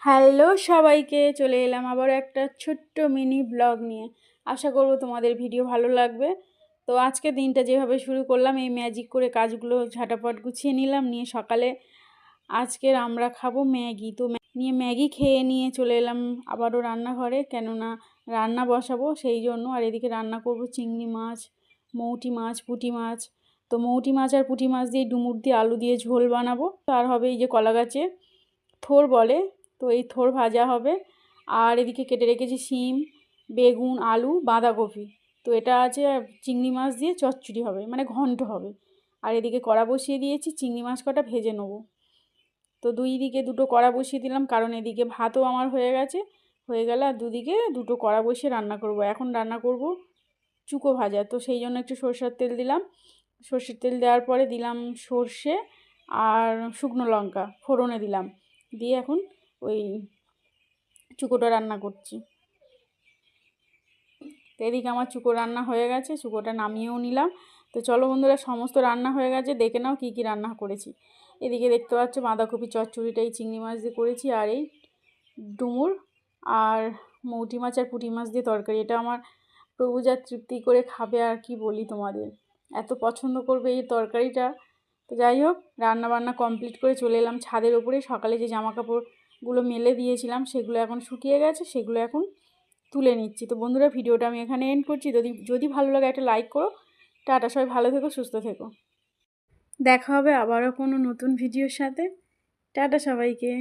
Hello সবাইকে, চলে এলাম আবার একটা ছোট্ট মিনি ব্লগ নিয়ে। আশা করব তোমাদের ভিডিও ভালো লাগবে। তো আজকে দিনটা যেভাবে শুরু করলাম, এই ম্যাজিক করে কাজগুলো ঝাঁটাপট গুছিয়ে নিলাম, নিয়ে সকালে আজকের আমরা খাবো ম্যাগি। তো নিয়ে ম্যাগি খেয়ে নিয়ে চলে এলাম আবারও রান্নাঘরে, কেননা রান্না বসাবো সেই জন্য। আর এদিকে রান্না করব চিংড়ি মাছ, মৌটি মাছ, পুঁটি মাছ। তো মৌটি মাছ আর পুঁটি মাছ দিয়ে ডুমুর দিয়ে আলু দিয়ে ঝোল বানাবো। তার হবে এই যে কলা গাছে থোর বলে, তো এই থোর ভাজা হবে। আর এদিকে কেটে রেখেছি শিম, বেগুন, আলু, বাঁধাকপি। তো এটা আছে, চিংড়ি মাছ দিয়ে চচ্চড়ি হবে, মানে ঘন্ট হবে। আর এদিকে কড়া বসিয়ে দিয়েছি, চিংড়ি মাছ কটা ভেজে নেবো। তো দুই দিকে দুটো কড়া বসিয়ে দিলাম, কারণ এদিকে ভাতও আমার হয়ে গেছে, হয়ে গেলে আর দুদিকে দুটো কড়া বসিয়ে রান্না করব। এখন রান্না করব চুকো ভাজা, তো সেই জন্য একটু সরষের তেল দিলাম। সরষের তেল দেওয়ার পরে দিলাম সর্ষে আর শুকনো লঙ্কা ফোড়নে দিলাম, দিয়ে এখন ওই চুকোটা রান্না করছি। তো এদিকে আমার চুকো রান্না হয়ে গেছে, চুকোটা নামিয়েও নিলাম। তো চলো বন্ধুরা, সমস্ত রান্না হয়ে গেছে, দেখে নাও কী কী রান্না করেছি। এদিকে দেখতে পাচ্ছ বাঁধাকপি চচ্চড়িটাই চিংড়ি মাছ দিয়ে করেছি, আর এই ডুমুর আর মৌটি মাছ আর পুঁটি মাছ দিয়ে তরকারি। এটা আমার প্রভু যা তৃপ্তি করে খাবে আর কি বলি তোমাদের, এত পছন্দ করবে এই তরকারিটা। তো যাই হোক, রান্না বান্না কমপ্লিট করে চলে এলাম ছাদের ওপরে। সকালে যে জামা কাপড়গুলো মেলে দিয়েছিলাম সেগুলো এখন শুকিয়ে গেছে, সেগুলো এখন তুলে নিচ্ছি। তো বন্ধুরা, ভিডিওটা আমি এখানে এন্ড করছি। যদি ভালো লাগে একটা লাইক করো। টাটা, সবাই ভালো থেকো, সুস্থ থেকো। দেখা হবে আবারও কোনো নতুন ভিডিওর সাথে। টাটা সবাইকে।